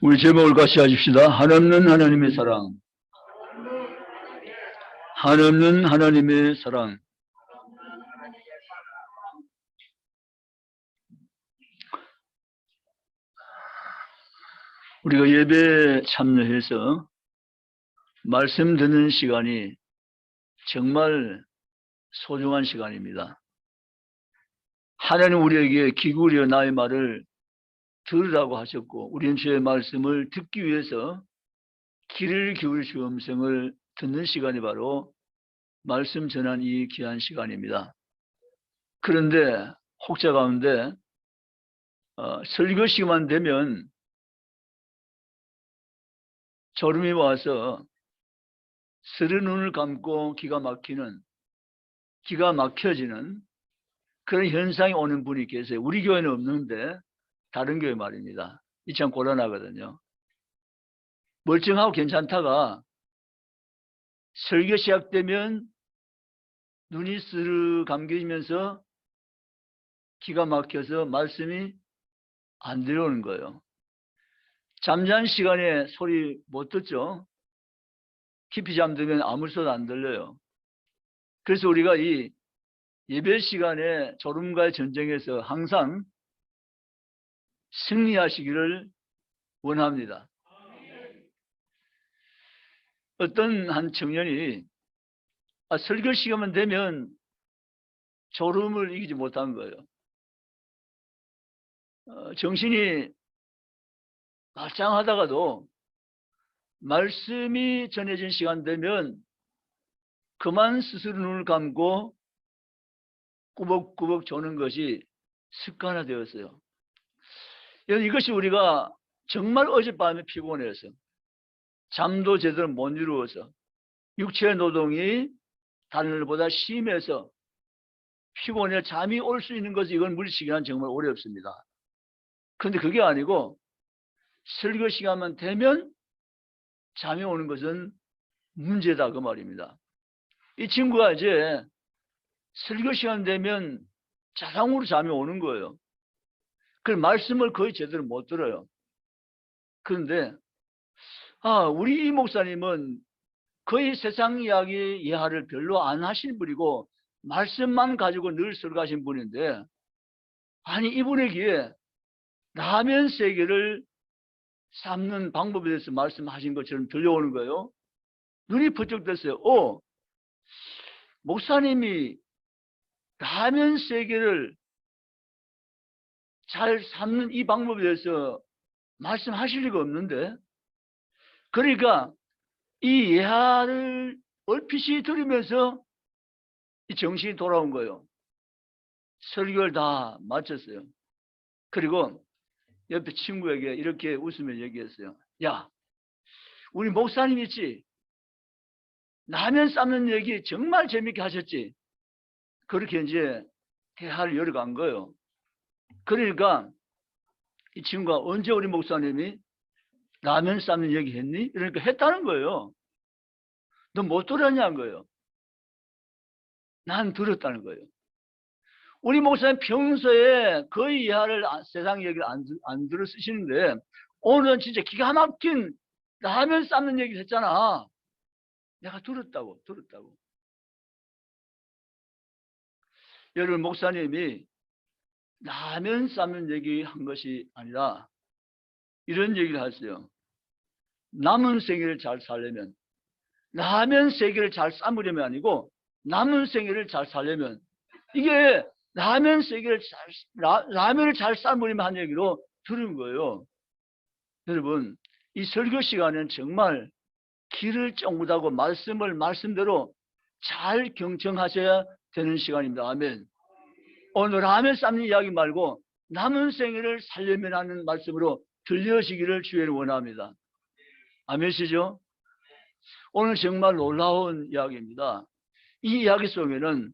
우리 제목을 같이 하십시다. 한없는 하나님의 사랑. 한없는 하나님의 사랑. 우리가 예배에 참여해서 말씀 듣는 시간이 정말 소중한 시간입니다. 하나님 우리에게 귀 기울여 나의 말을 들으라고 하셨고, 우리는 주의 말씀을 듣기 위해서 귀를 기울여 주의 음성을 듣는 시간이 바로 말씀 전한 이 귀한 시간입니다. 그런데 혹자 가운데 설교 시간만 되면 졸음이 와서 스르 눈을 감고 기가 막혀지는 그런 현상이 오는 분이 계세요. 우리 교회는 없는데 다른 교회 말입니다. 이 참 곤란하거든요. 멀쩡하고 괜찮다가 설교 시작되면 눈이 스르 감겨지면서 기가 막혀서 말씀이 안 들어오는 거예요. 잠자는 시간에 소리 못 듣죠. 깊이 잠들면 아무 소리도 안 들려요. 그래서 우리가 이 예배 시간에 졸음과의 전쟁에서 항상 승리하시기를 원합니다. 어떤 한 청년이 설교 시간만 되면 졸음을 이기지 못한 거예요. 정신이 말짱하다가도 말씀이 전해진 시간 되면 그만 스스로 눈을 감고 꾸벅꾸벅 조는 것이 습관화되었어요. 이것이 우리가 정말 어젯밤에 피곤해서 잠도 제대로 못 이루어서 육체 노동이 다른날보다 심해서 피곤해 잠이 올 수 있는 것이 이건 물리치기는 정말 어렵습니다. 그런데 그게 아니고 설교 시간만 되면 잠이 오는 것은 문제다 그 말입니다. 이 친구가 이제 설교 시간 되면 자상으로 잠이 오는 거예요. 그 말씀을 거의 제대로 못 들어요. 그런데 우리 이 목사님은 거의 세상 이야기 이해를 별로 안 하신 분이고 말씀만 가지고 늘 설교하신 분인데, 아니 이분에게 라면 3개를 삶는 방법에 대해서 말씀하신 것처럼 들려오는 거예요. 눈이 번쩍 됐어요. 목사님이 라면 3개를 잘 삶는 이 방법에 대해서 말씀하실 리가 없는데, 그러니까 이 예화를 얼핏이 들으면서 이 정신이 돌아온 거예요. 설교를 다 마쳤어요. 그리고 옆에 친구에게 이렇게 웃으며 얘기했어요. 야, 우리 목사님 있지? 라면 삶는 얘기 정말 재밌게 하셨지? 그렇게 이제 대화를 열어간 거예요. 그러니까 이 친구가 언제 우리 목사님이 라면 삶는 얘기 했니? 그러니까 했다는 거예요. 너 못 들었냐는 거예요. 난 들었다는 거예요. 우리 목사님 평소에 거의 이하를 세상 얘기를 안 들어 쓰시는데 오늘은 진짜 기가 막힌 라면 삶는 얘기를 했잖아. 내가 들었다고. 여러분, 목사님이 라면 삶는 얘기 한 것이 아니라 이런 얘기를 하세요. 남은 생애를 잘 살려면, 라면 3개를 잘 삶으려면 아니고 남은 생애를 잘 살려면, 이게 라면 3개를 라면을 잘 삶으려면 한 얘기로 들은 거예요. 여러분, 이 설교 시간은 정말 귀를 쫑긋하고 말씀을 말씀대로 잘 경청하셔야 되는 시간입니다. 아멘. 오늘 라면 삶는 이야기 말고 남은 생애를 살려면 하는 말씀으로 들려지기를 주의를 원합니다. 아멘이시죠? 오늘 정말 놀라운 이야기입니다. 이 이야기 속에는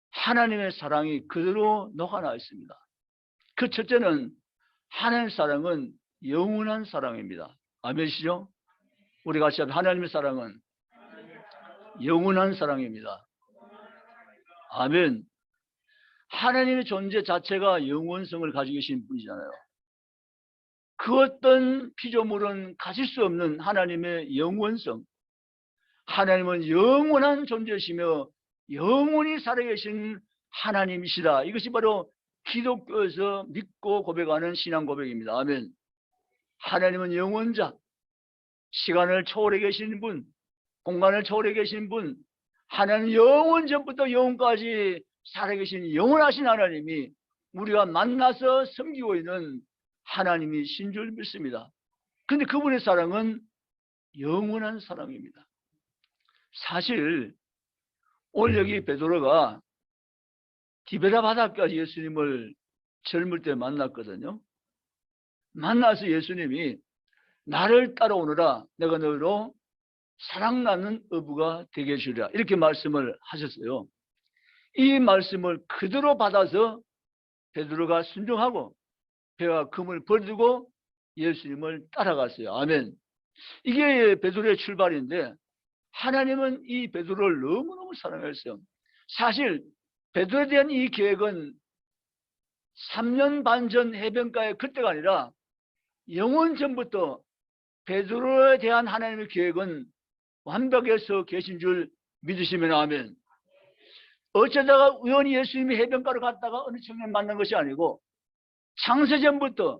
하나님의 사랑이 그대로 녹아나 있습니다. 그 첫째는 하나님의 사랑은 영원한 사랑입니다. 아멘이시죠? 우리 같이 하나님의 사랑은 영원한 사랑입니다. 아멘. 하나님의 존재 자체가 영원성을 가지고 계신 분이잖아요. 그 어떤 피조물은 가질 수 없는 하나님의 영원성, 하나님은 영원한 존재시며 영원히 살아계신 하나님이시다. 이것이 바로 기독교에서 믿고 고백하는 신앙 고백입니다. 아멘. 하나님은 영원자, 시간을 초월해 계신 분, 공간을 초월해 계신 분, 하나님 영원 전부터 영원까지 살아계신 영원하신 하나님이 우리가 만나서 섬기고 있는 하나님이신 줄 믿습니다. 그런데 그분의 사랑은 영원한 사랑입니다. 사실 오늘 여기 베드로가 디베라 바닷가에서 예수님을 젊을 때 만났거든요. 만나서 예수님이 나를 따라오너라, 내가 너로 사랑나는 어부가 되게 해주리라, 이렇게 말씀을 하셨어요. 이 말씀을 그대로 받아서 베드로가 순종하고 배와 금을 버리고 예수님을 따라갔어요. 아멘. 이게 베드로의 출발인데 하나님은 이 베드로를 너무너무 사랑했어요. 사실 베드로에 대한 이 계획은 3년 반 전 해변가의 그때가 아니라 영원 전부터 베드로에 대한 하나님의 계획은 완벽해서 계신 줄 믿으시면 아멘. 어쩌다가 우연히 예수님이 해변가로 갔다가 어느 청년 만난 것이 아니고 창세전부터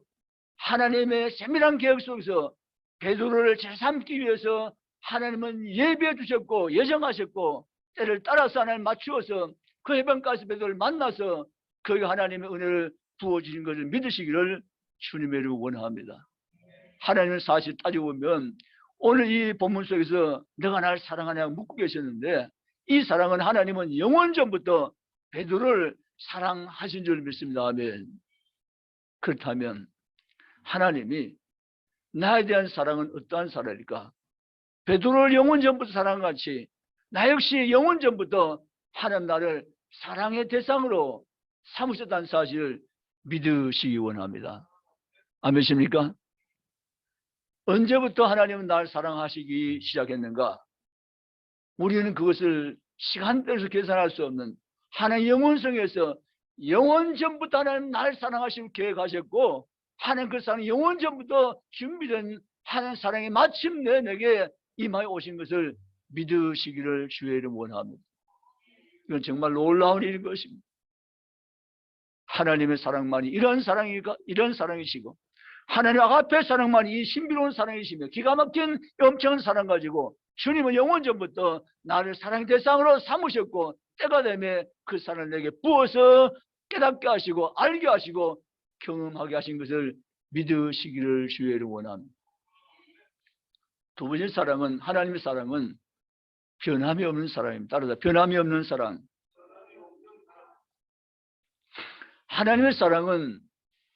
하나님의 세밀한 계획 속에서 베드로를 제삼기 위해서 하나님은 예비해 주셨고 예정하셨고 때를 따라서 하나님 맞추어서 그 해변가에서 베드로를 만나서 거기 하나님의 은혜를 부어주신 것을 믿으시기를 주님의 이름으로 원합니다. 하나님은 사실 따지고 보면 오늘 이 본문 속에서 너가 나를 사랑하냐고 묻고 계셨는데 이 사랑은 하나님은 영원 전부터 베드로를 사랑하신 줄 믿습니다. 아멘. 그렇다면 하나님이 나에 대한 사랑은 어떠한 사랑일까? 베드로를 영원 전부터 사랑같이 나 역시 영원 전부터 하나님 나를 사랑의 대상으로 삼으셨다는 사실을 믿으시기 원합니다. 아멘입니까? 언제부터 하나님은 나를 사랑하시기 시작했는가? 우리는 그것을 시간대에서 계산할 수 없는 하나님의 영원성에서 영원 전부터 하나님 나를 사랑하시고 계획하셨고 하나님 그 사랑 영원 전부터 준비된 하나님 사랑이 마침내 내게 임하여 오신 것을 믿으시기를 주의 이름 원합니다. 이건 정말 놀라운 일인 것입니다. 하나님의 사랑만이 이런 사랑이니까 이런 사랑이시고 하나님 아가페 사랑만이 이 신비로운 사랑이시며 기가 막힌 엄청난 사랑 가지고 주님은 영원 전부터 나를 사랑의 대상으로 삼으셨고 때가 되면 그 사랑을 내게 부어서 깨닫게 하시고 알게 하시고 경험하게 하신 것을 믿으시기를 주의 이름으로 원합니다. 두 번째 사랑은 하나님의 사랑은 변함이 없는 사랑입니다. 따라서 변함이 없는 사랑. 하나님의 사랑은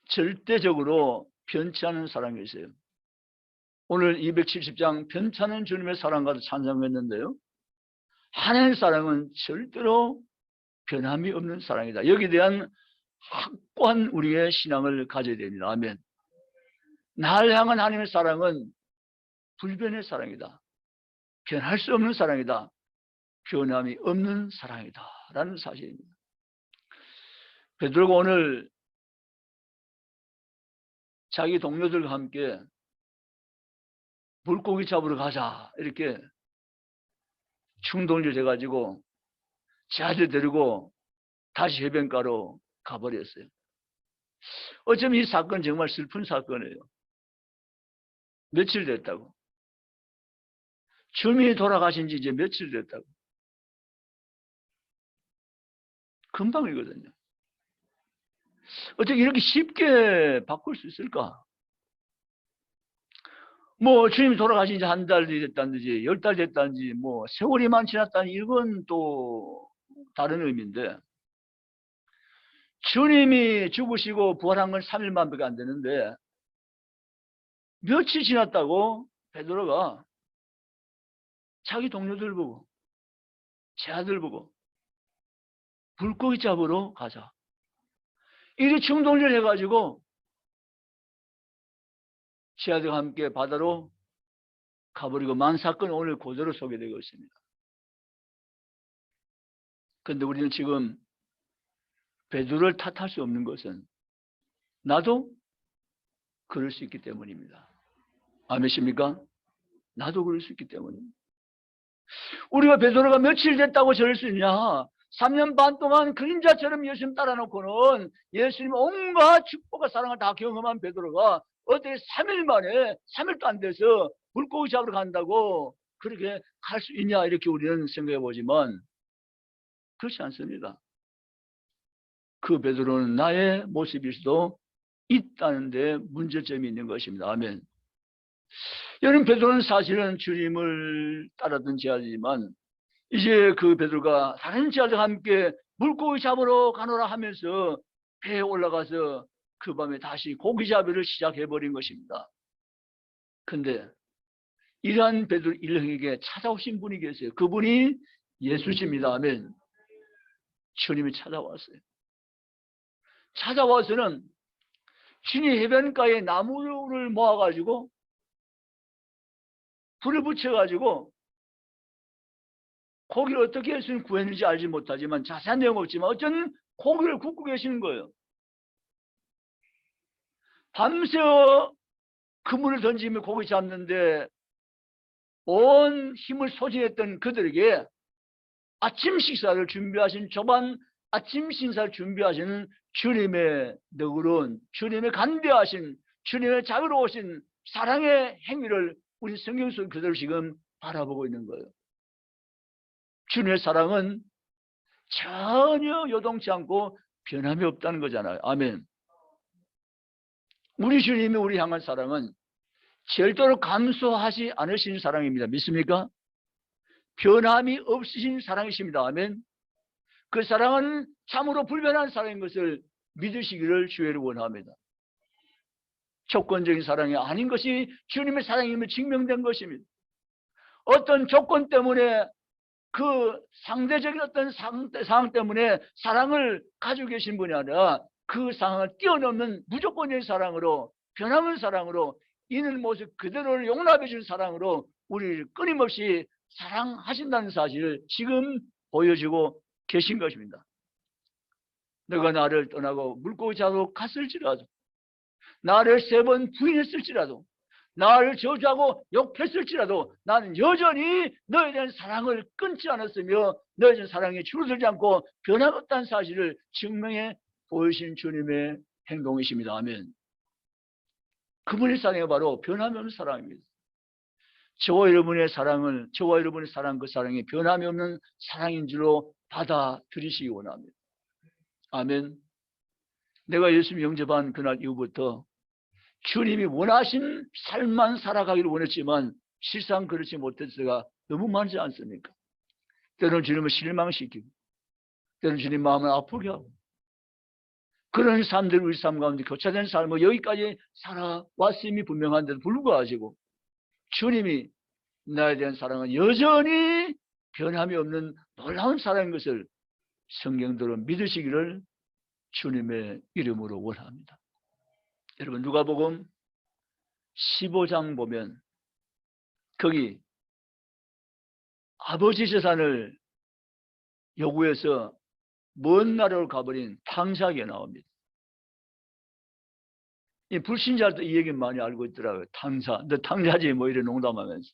절대적으로 변치 않은 사랑이 있어요. 오늘 270장 변찮은 주님의 사랑과도 찬송했는데요. 하나님의 사랑은 절대로 변함이 없는 사랑이다. 여기에 대한 확고한 우리의 신앙을 가져야 됩니다. 아멘. 나를 향한 하나님의 사랑은 불변의 사랑이다. 변할 수 없는 사랑이다. 변함이 없는 사랑이다. 라는 사실입니다. 베드로가 오늘 자기 동료들과 함께 물고기 잡으러 가자 이렇게 충동을 해가지고 제아들 데리고 다시 해변가로 가버렸어요. 어쩌면 이 사건 정말 슬픈 사건이에요. 며칠 됐다고. 주님이 돌아가신 지 이제 며칠 됐다고. 금방이거든요. 어떻게 이렇게 쉽게 바꿀 수 있을까? 뭐 주님이 돌아가신 지 한 달이 됐다든지 10달 됐다든지 뭐 세월이만 지났다니 이건 또 다른 의미인데 주님이 죽으시고 부활한 건 3일만밖에 안 되는데 며칠 지났다고 베드로가 자기 동료들 보고 제 아들 보고 물고기 잡으러 가자 이리 충동을 해가지고 제 아들과 함께 바다로 가버리고 만 사건이 오늘 그대로 소개되고 있습니다. 그런데 우리는 지금 베드로를 탓할 수 없는 것은 나도 그럴 수 있기 때문입니다. 아멘십니까? 나도 그럴 수 있기 때문입니다. 우리가 베드로가 며칠 됐다고 저럴 수 있냐? 3년 반 동안 그림자처럼 예수님 따라놓고는 예수님 온갖 축복과 사랑을 다 경험한 베드로가 어떻게 3일 만에 3일도 안 돼서 물고기 잡으러 간다고 그렇게 갈 수 있냐 이렇게 우리는 생각해 보지만 그렇지 않습니다. 그 베드로는 나의 모습일 수도 있다는 데 문제점이 있는 것입니다. 아멘. 여러분, 베드로는 사실은 주님을 따랐던 제자이지만 이제 그 베드로가 다른 제자들과 함께 물고기 잡으러 가노라 하면서 배에 올라가서 그 밤에 다시 고기잡이를 시작해버린 것입니다. 근데 이러한 베드로 일행에게 찾아오신 분이 계세요. 그분이 예수십니다. 아멘. 주님이 찾아왔어요. 찾아와서는 주님 해변가에 나무를 모아가지고 불을 붙여가지고 고기를 어떻게 예수님 구했는지 알지 못하지만 자세한 내용 없지만 어쩐 고기를 굽고 계시는 거예요. 밤새 그물을 던지며 고기 잡는데 온 힘을 소진했던 그들에게 아침 식사를 준비하신 조반 아침 식사를 준비하시는 주님의 너그러운 주님의 간대하신 주님의 자유로우신 사랑의 행위를 우리 성경 속 그대로 지금 바라보고 있는 거예요. 주님의 사랑은 전혀 요동치 않고 변함이 없다는 거잖아요. 아멘. 우리 주님이 우리 향한 사랑은 절대로 감소하지 않으신 사랑입니다. 믿습니까? 변함이 없으신 사랑이십니다. 아멘. 그 사랑은 참으로 불변한 사랑인 것을 믿으시기를 주의를 원합니다. 조건적인 사랑이 아닌 것이 주님의 사랑임을 증명된 것입니다. 어떤 조건 때문에 그 상대적인 어떤 상황 때문에 사랑을 가지고 계신 분이 아니라 그 상황을 뛰어넘는 무조건적인 사랑으로 변함없는 사랑으로 있는 모습 그대로를 용납해 준 사랑으로 우리를 끊임없이 사랑하신다는 사실을 지금 보여주고 계신 것입니다. 너가 나를 떠나고 물고기 잡으러 갔을지라도 나를 3번 부인했을지라도 나를 저주하고 욕했을지라도 나는 여전히 너에 대한 사랑을 끊지 않았으며 너에 대한 사랑이 줄어들지 않고 변함없다는 사실을 증명해 보이신 주님의 행동이십니다. 아멘. 그분의 사랑이 바로 변함이 없는 사랑입니다. 저와 여러분의 사랑을 저와 여러분의 사랑 그 사랑이 변함이 없는 사랑인 줄로 받아들이시기 원합니다. 아멘. 내가 예수님 영접한 그날 이후부터 주님이 원하신 삶만 살아가기를 원했지만 실상 그렇지 못할 때가 너무 많지 않습니까? 때로는 주님을 실망시키고 때로는 주님 마음을 아프게 하고 그런 삶들 우리 삶 가운데 교차된 삶을 여기까지 살아왔음이 분명한데도 불구하고 주님이 나에 대한 사랑은 여전히 변함이 없는 놀라운 사랑인 것을 성경대로 믿으시기를 주님의 이름으로 원합니다. 여러분 누가복음 15장 보면 거기 아버지 재산을 요구해서 먼 나라로 가버린 탕자에게 나옵니다. 이 불신자들도 이 얘기 많이 알고 있더라고요. 탕자, 너 탕자지 뭐 이런 농담하면서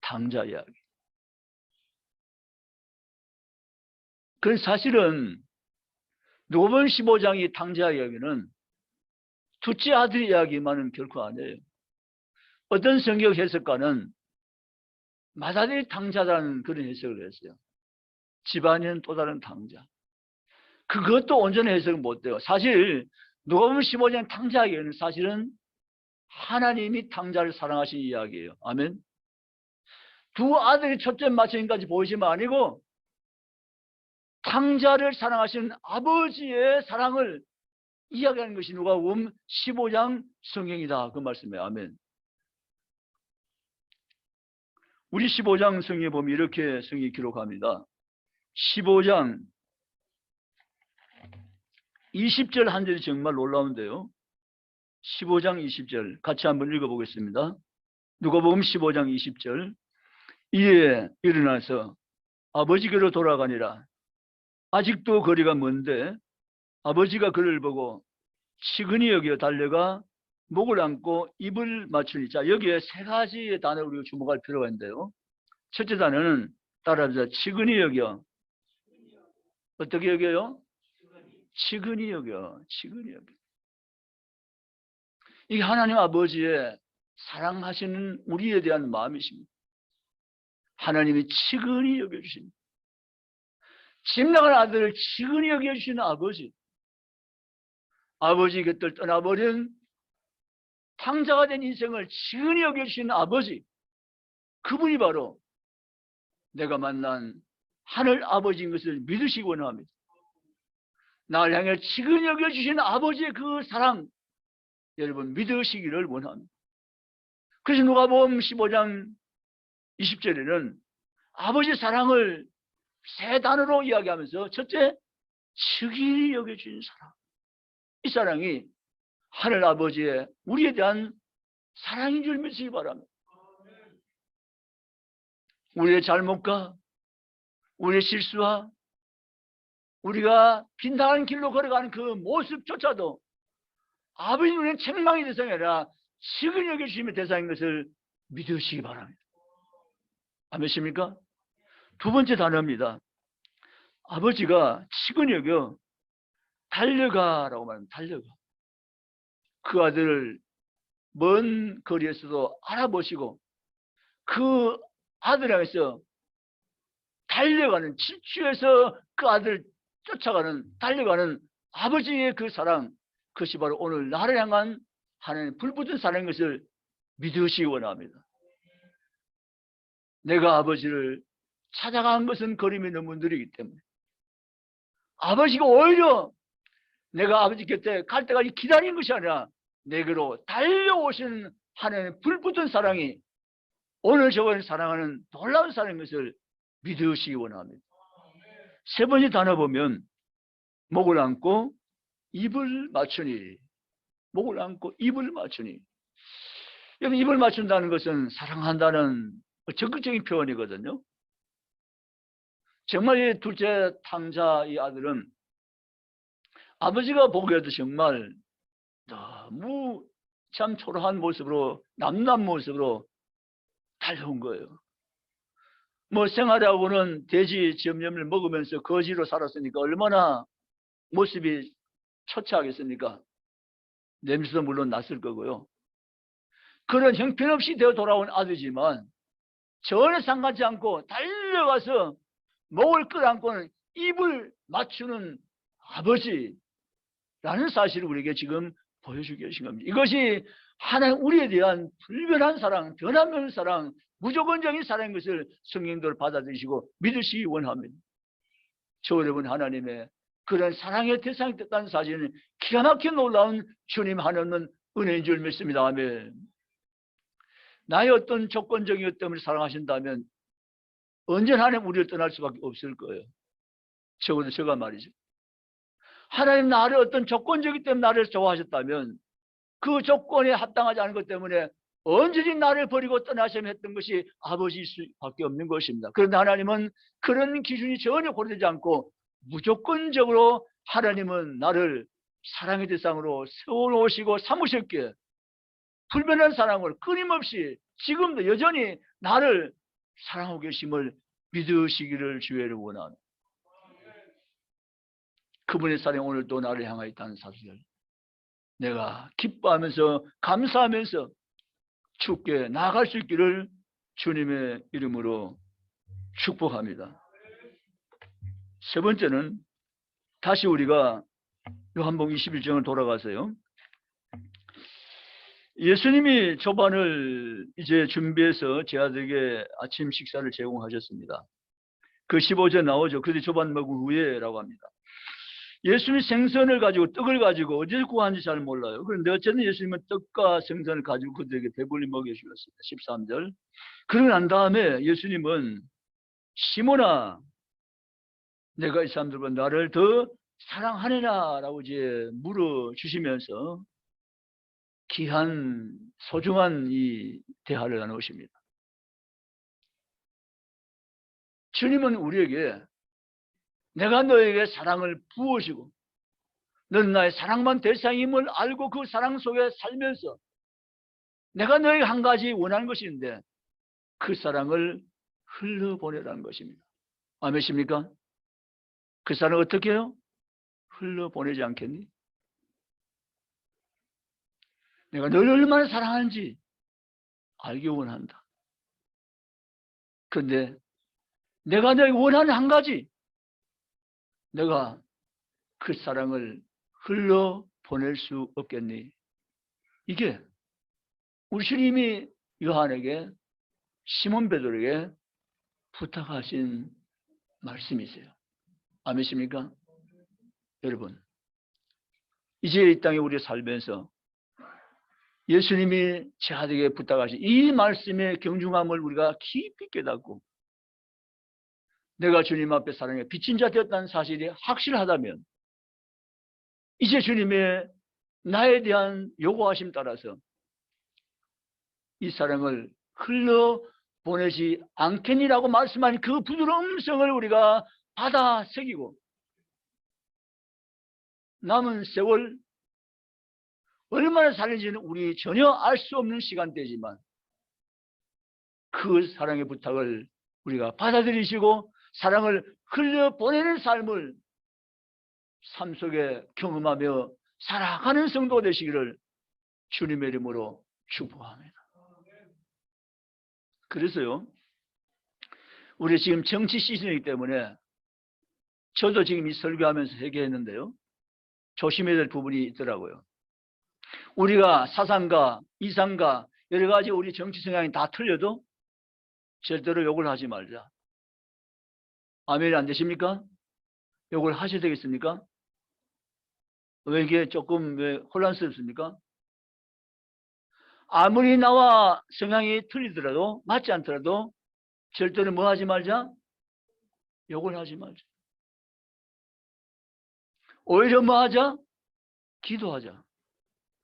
탕자 이야기. 그 사실은 누가복음 15장의 탕자 이야기는 둘째 아들 이야기만은 결코 아니에요. 어떤 성경 해석가는 맏아들이 탕자라는 그런 해석을 했어요. 집안에는 또 다른 탕자. 그것도 온전히 해석은 못 돼요. 사실 누가복음 15장 탕자 이야기는 사실은 하나님이 탕자를 사랑하신 이야기예요. 아멘. 두 아들이 첫째 마침까지 보이시면 아니고 탕자를 사랑하시는 아버지의 사랑을 이야기하는 것이 누가복음 15장 성경이다. 그 말씀이에요. 아멘. 우리 15장 성경에 보면 이렇게 성경이 기록합니다. 15장 20절 한 절이 정말 놀라운데요. 15장 20절 같이 한번 읽어보겠습니다. 누가복음 15장 20절 이에 일어나서 아버지께로 돌아가니라. 아직도 거리가 먼데 아버지가 그를 보고 치근히 여겨 달려가 목을 안고 입을 맞추니. 자, 여기에 세 가지의 단어를 우리가 주목할 필요가 있는데요. 첫째 단어는 따라합시다. 치근히 여겨. 어떻게 여겨요? 치근히 여겨. 치근히 여겨. 이게 하나님 아버지의 사랑하시는 우리에 대한 마음이십니다. 하나님이 치근히 여겨주십니다. 집 나간 아들을 치근히 여겨주시는 아버지. 아버지 곁을 떠나버린 탕자가 된 인생을 치근히 여겨주시는 아버지. 그분이 바로 내가 만난 하늘 아버지인 것을 믿으시기 원합니다. 나를 향해 치근히 여겨주시는 아버지의 그 사랑, 여러분 믿으시기를 원합니다. 그래서 누가복음 15장 20절에는 아버지 사랑을 세 단어로 이야기하면서, 첫째, 치근히 여겨주시는 사랑. 이 사랑이 하늘 아버지의 우리에 대한 사랑인 줄 믿으시기 바랍니다. 우리의 잘못과 우리의 실수와 우리가 빈당한 길로 걸어가는 그 모습조차도 아버지 눈에는 책망의 대상이 아니라 치근히 여겨주심의 대상인 것을 믿으시기 바랍니다. 안 믿습니까? 두 번째 단어입니다. 아버지가 치근히 여겨 달려가라고 말합니다. 달려가. 그 아들을 먼 거리에서도 알아보시고 그 아들 향해서 달려가는, 질주해서 그 아들을 쫓아가는, 달려가는 아버지의 그 사랑, 그것이 바로 오늘 나를 향한 하나님 불붙은 사랑인 것을 믿으시기 원합니다. 내가 아버지를 찾아간 것은 걸음이 너무 느리기 때문에 아버지가 오히려 내가 아버지 곁에 갈 때까지 기다린 것이 아니라 내게로 달려오시는 하나님의 불붙은 사랑이 오늘 저걸 사랑하는 놀라운 사랑인 것을 믿으시기 원합니다. 세 번째 단어 보면 목을 안고 입을 맞추니. 목을 안고 입을 맞추니. 여러분, 입을 맞춘다는 것은 사랑한다는 적극적인 표현이거든요. 정말 이 둘째 탕자 이 아들은 아버지가 보기에도 정말 너무 참 초라한 모습으로, 남남 모습으로 달려온 거예요. 뭐 생활하고는 돼지 젬염을 먹으면서 거지로 살았으니까 얼마나 모습이 처참하겠습니까? 냄새도 물론 났을 거고요. 그런 형편없이 되어 돌아온 아들이지만 전혀 상관치 않고 달려가서 목을 끌어안고는 입을 맞추는 아버지라는 사실을 우리에게 지금 보여주고 계신 겁니다. 이것이 하나님 우리에 대한 불변한 사랑, 변함없는 사랑, 무조건적인 사랑인 것을 성령님들 받아들이시고 믿으시기 원합니다. 저 여러분, 하나님의 그런 사랑의 대상이 됐다는 사실은 기가 막힌 놀라운 주님 하나님은 은혜인 줄 믿습니다. 아멘. 나의 어떤 조건적인 것 때문에 사랑하신다면 언제나 하나님 우리를 떠날 수밖에 없을 거예요. 적어도 제가 말이죠. 하나님 나를 어떤 조건적이기 때문에 나를 좋아하셨다면 그 조건에 합당하지 않은 것 때문에 언제든지 나를 버리고 떠나셔야 했던 것이 아버지일 수밖에 없는 것입니다. 그런데 하나님은 그런 기준이 전혀 고려되지 않고 무조건적으로 하나님은 나를 사랑의 대상으로 세워놓으시고 삼으셨기에 불변한 사랑을 끊임없이 지금도 여전히 나를 사랑하고 계심을 믿으시기를 주의를 원합니다. 그분의 사랑이 오늘도 나를 향하여 있다는 사실을 내가 기뻐하면서 감사하면서 주께 나아갈 수 있기를 주님의 이름으로 축복합니다. 세 번째는 다시 우리가 요한복음 21장을 돌아가서요. 예수님이 조반을 이제 준비해서 제 아들에게 아침 식사를 제공하셨습니다. 그 15절 나오죠. 그런데 조반 먹은 후에라고 합니다. 예수님이 생선을 가지고 떡을 가지고 어디서 구하는지 잘 몰라요. 그런데 어쨌든 예수님은 떡과 생선을 가지고 그들에게 배불리 먹여주셨습니다. 13절. 그러고 난 다음에 예수님은 시몬아, 내가 이 사람들보다 나를 더 사랑하느냐 라고 이제 물어주시면서 귀한 소중한 이 대화를 나누십니다. 주님은 우리에게 내가 너에게 사랑을 부어주고 너는 나의 사랑만 대상임을 알고 그 사랑 속에 살면서 내가 너에게 한 가지 원하는 것이 있는데 그 사랑을 흘려보내라는 것입니다. 아멘입니까? 그 사랑을 어떻게 해요? 흘려보내지 않겠니? 내가 너를 얼마나 사랑하는지 알기 원한다. 그런데 내가 너에게 원하는 한 가지, 내가 그 사랑을 흘려보낼 수 없겠니? 이게 우리 주님이 요한에게, 시몬 베드로에게 부탁하신 말씀이세요. 아멘입니까? 여러분, 이제 이 땅에 우리 살면서 예수님이 제자들에게 부탁하신 이 말씀의 경중함을 우리가 깊이 깨닫고 내가 주님 앞에 사랑에 빚진 자 되었다는 사실이 확실하다면 이제 주님의 나에 대한 요구하심 따라서 이 사랑을 흘려보내지 않겠니라고 말씀한 그 부드러운 음성을 우리가 받아 새기고 남은 세월 얼마나 살는지는 우리 전혀 알 수 없는 시간대지만 그 사랑의 부탁을 우리가 받아들이시고 사랑을 흘려보내는 삶을 삶 속에 경험하며 살아가는 성도 되시기를 주님의 이름으로 축복합니다. 그래서요, 우리 지금 정치 시즌이기 때문에 저도 지금 이 설교하면서 회개했는데요, 조심해야 될 부분이 있더라고요. 우리가 사상가, 이상가 여러 가지 우리 정치 성향이 다 틀려도 절대로 욕을 하지 말자. 아멘이 안 되십니까? 욕을 하셔야 되겠습니까? 왜 이게 조금 왜 혼란스럽습니까? 아무리 나와 성향이 틀리더라도, 맞지 않더라도 절대로 뭐 하지 말자? 욕을 하지 말자. 오히려 뭐 하자? 기도하자.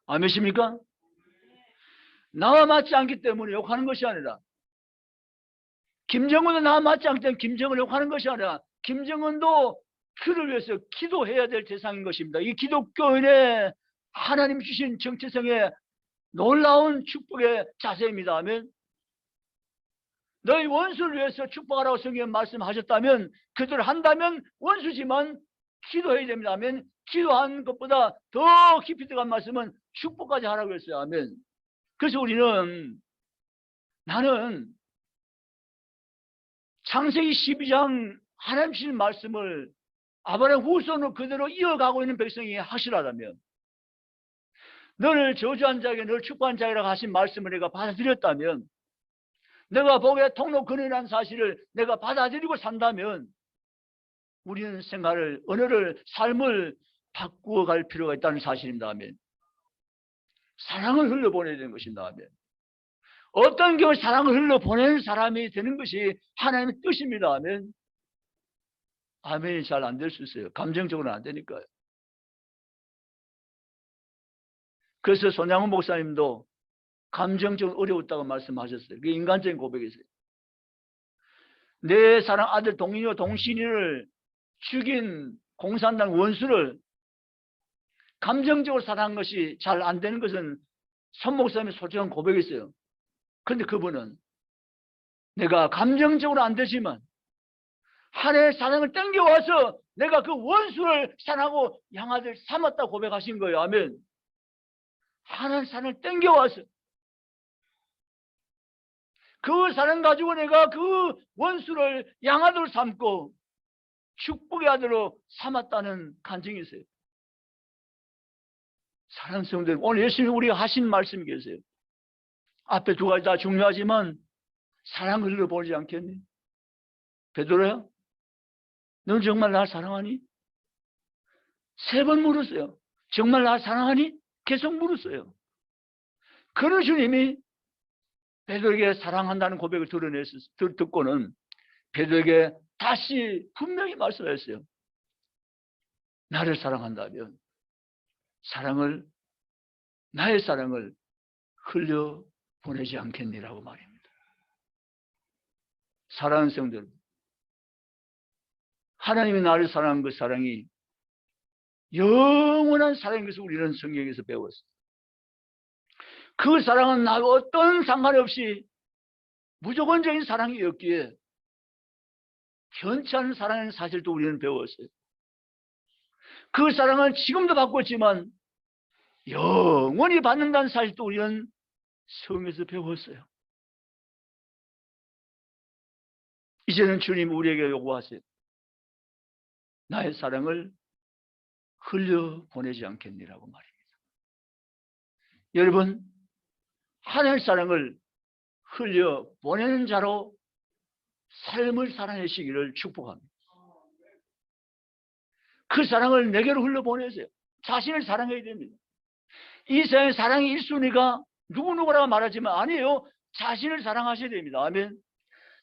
아멘이십니까? 나와 맞지 않기 때문에 욕하는 것이 아니라, 김정은도 나와 맞지 않기 때문에 김정은을 욕하는 것이 아니라 김정은도 그를 위해서 기도해야 될 대상인 것입니다. 이 기독교인의 하나님 주신 정체성의 놀라운 축복의 자세입니다. 아멘. 너희 원수를 위해서 축복하라고 성경 말씀하셨다면, 그들을 한다면 원수지만 기도해야 됩니다. 아멘. 기도하는 것보다 더 깊이 들어간 말씀은 축복까지 하라고 했어요. 아멘. 그래서 우리는, 나는 창세기 12장 하나님 주신 말씀을 아브라함 후손으로 그대로 이어가고 있는 백성이 확실하다면, 너를 저주한 자에게 너를 축복한 자라고 하신 말씀을 내가 받아들였다면, 내가 복의 통로 근원이라는 사실을 내가 받아들이고 산다면 우리는 생활을, 언어를, 삶을 바꾸어 갈 필요가 있다는 사실입니다. 아멘. 사랑을 흘려보내야 되는 것입니다. 아멘. 어떤 경우 사랑을 흘려보내는 사람이 되는 것이 하나님의 뜻입니다. 아멘. 아멘이 잘 안 될 수 있어요. 감정적으로는 안 되니까요. 그래서 손양훈 목사님도 감정적으로 어려웠다고 말씀하셨어요. 그게 인간적인 고백이세요. 내 사랑 아들 동인이와 동신이를 죽인 공산당 원수를 감정적으로 사랑한 것이 잘 안 되는 것은 손 목사님의 솔직한 고백이었어요. 그런데 그분은 내가 감정적으로 안 되지만 하나님의 사랑을 땡겨와서 내가 그 원수를 사랑하고 양아들 삼았다고 고백하신 거예요. 아멘. 하나님의 사랑을 땡겨와서 그 사랑 가지고 내가 그 원수를 양아들로 삼고 축복의 아들로 삼았다는 간증이 있어요. 사랑하는 성도들, 오늘 예수님이 우리가 하신 말씀이 계세요. 앞에 두 가지 다 중요하지만 사랑을 흘려보내지 않겠니? 베드로야, 너는 정말 날 사랑하니? 3번 물었어요. 정말 날 사랑하니? 계속 물었어요. 그런 주님이 베드로에게 사랑한다는 고백을 듣고는 베드로에게 다시 분명히 말씀하셨어요. 나를 사랑한다면 나의 사랑을 흘려보내지 않겠니라고 말입니다. 사랑하는 성들, 하나님이 나를 사랑한 그 사랑이 영원한 사랑인 것을 우리는 성경에서 배웠어요. 그 사랑은 나와 어떤 상관없이 무조건적인 사랑이었기에 편치 않은 사랑의 사실도 우리는 배웠어요. 그 사랑은 지금도 받고 있지만 영원히 받는다는 사실도 우리는 성경에서 배웠어요. 이제는 주님 우리에게 요구하세요. 나의 사랑을 흘려보내지 않겠니라고 말입니다. 여러분, 하나님의 사랑을 흘려보내는 자로 삶을 살아내시기를 축복합니다. 그 사랑을 내게로 흘려보내세요. 자신을 사랑해야 됩니다. 이 세상에 사랑이 1순위가 누구누구라고 말하지만 아니에요. 자신을 사랑하셔야 됩니다. 아멘.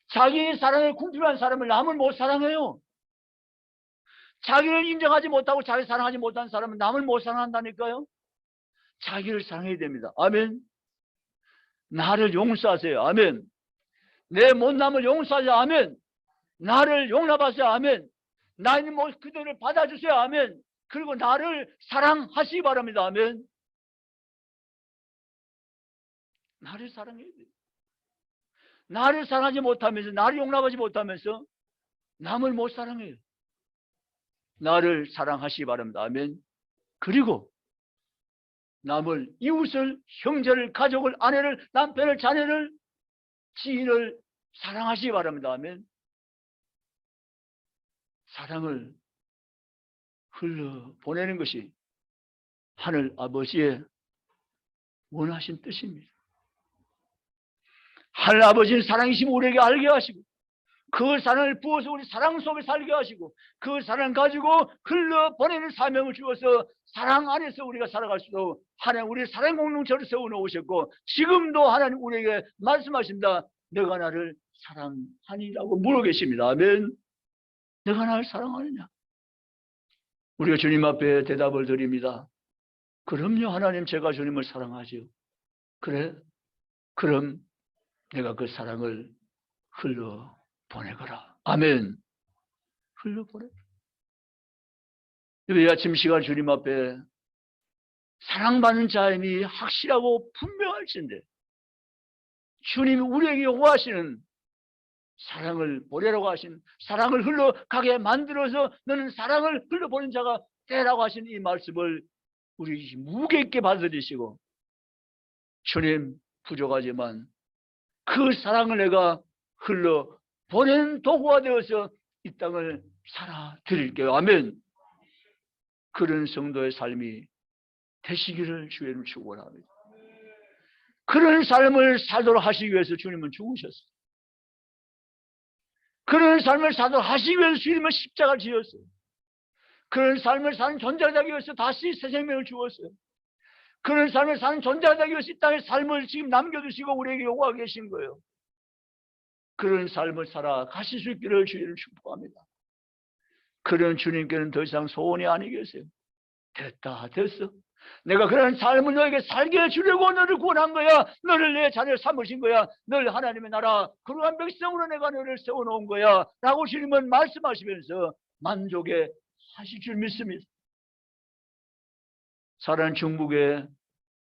자기의 사랑을 궁핍한 사람을 남을 못 사랑해요. 자기를 인정하지 못하고 자기를 사랑하지 못한 사람은 남을 못 사랑한다니까요. 자기를 사랑해야 됩니다. 아멘. 나를 용서하세요. 아멘. 내 못남을 용서하세요. 아멘. 나를 용납하세요. 아멘. 나의 못 그들을 받아주세요. 아멘. 그리고 나를 사랑하시기 바랍니다. 아멘. 나를 사랑해야 돼요. 나를 사랑하지 못하면서, 나를 용납하지 못하면서 남을 못 사랑해요. 나를 사랑하시기 바랍니다. 아멘. 그리고 남을, 이웃을, 형제를, 가족을, 아내를, 남편을, 자녀를, 지인을 사랑하시기 바랍니다. 아멘. 사랑을 흘려보내는 것이 하늘 아버지의 원하신 뜻입니다. 하늘 아버지는 사랑이시면 우리에게 알게 하시고 그 사랑을 부어서 우리 사랑 속에 살게 하시고 그 사랑 가지고 흘려보내는 사명을 주어서 사랑 안에서 우리가 살아갈 수 있도록 하나님 우리 사랑 공동체를 세워놓으셨고 지금도 하나님 우리에게 말씀하신다. 내가 나를 사랑하니라고 물어 계십니다. 아멘. 내가 나를 사랑하느냐? 우리가 주님 앞에 대답을 드립니다. 그럼요. 하나님 제가 주님을 사랑하죠. 그래? 그럼 내가 그 사랑을 흘려보내거라. 아멘. 흘려보내. 이 아침 시간 주님 앞에 사랑받는 자임이 확실하고 분명할진데 주님이 우리에게 요구하시는 사랑을 보내라고 하신 사랑을 흘러가게 만들어서 너는 사랑을 흘려보낸 자가 되라고 하신 이 말씀을 우리 무게 있게 받아들이시고 주님 부족하지만 그 사랑을 내가 흘려보낸 도구가 되어서 이 땅을 살아드릴게요. 아멘. 그런 성도의 삶이 되시기를 주님을 축원합니다. 그런 삶을 살도록 하시기 위해서 주님은 죽으셨어요. 그런 삶을 살도록 하시기 위해서 주님은 십자가를 지었어요. 그런 삶을 사는 존재가 되기 위해서 다시 새 생명을 주었어요. 그런 삶을 사는 존재가 되기 위해서 이 땅에 삶을 지금 남겨두시고 우리에게 요구하고 계신 거예요. 그런 삶을 살아가실 수 있기를 주님을 축복합니다. 그런 주님께는 더 이상 소원이 아니 계세요. 됐다 됐어. 내가 그런 삶을 너에게 살게 해주려고 너를 구원한 거야. 너를 내 자녀를 삼으신 거야. 너를 하나님의 나라 거룩한 백성으로 내가 너를 세워놓은 거야 라고 주님은 말씀하시면서 만족해 하실 줄 믿습니다. 사랑하는 중국의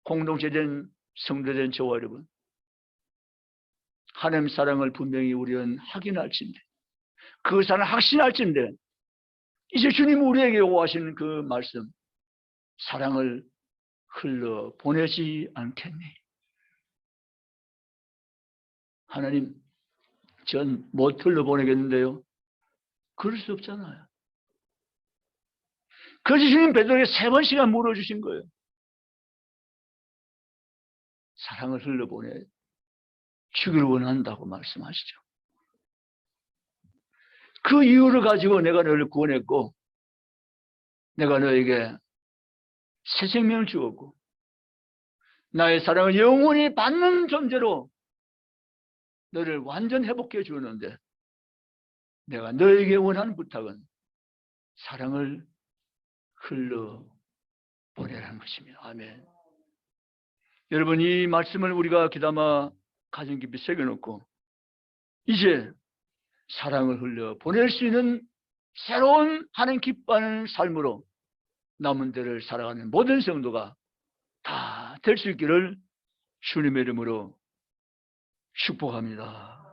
공동체된 성도된 저와 여러분, 하나님 사랑을 분명히 우리는 확인할진데 그 사랑을 확신할진데 이제 주님 우리에게 요구하시는 그 말씀 사랑을 흘려보내지 않겠니? 하나님 전 못 흘려보내겠는데요. 그럴 수 없잖아요. 그래서 주님 베드로에게 3번씩이나 물어주신 거예요. 사랑을 흘려보내 주기를 원한다고 말씀하시죠. 그 이유를 가지고 내가 너를 구원했고 내가 너에게 새 생명을 주었고 나의 사랑을 영원히 받는 존재로 너를 완전 회복해 주었는데 내가 너에게 원하는 부탁은 사랑을 흘려보내라는 것입니다. 아멘. 여러분 이 말씀을 우리가 귀담아 가슴 깊이 새겨놓고 이제 사랑을 흘려보낼 수 있는 새로운 하나님 기뻐하는 삶으로 남은 대를 살아가는 모든 성도가 다 될 수 있기를 주님의 이름으로 축복합니다.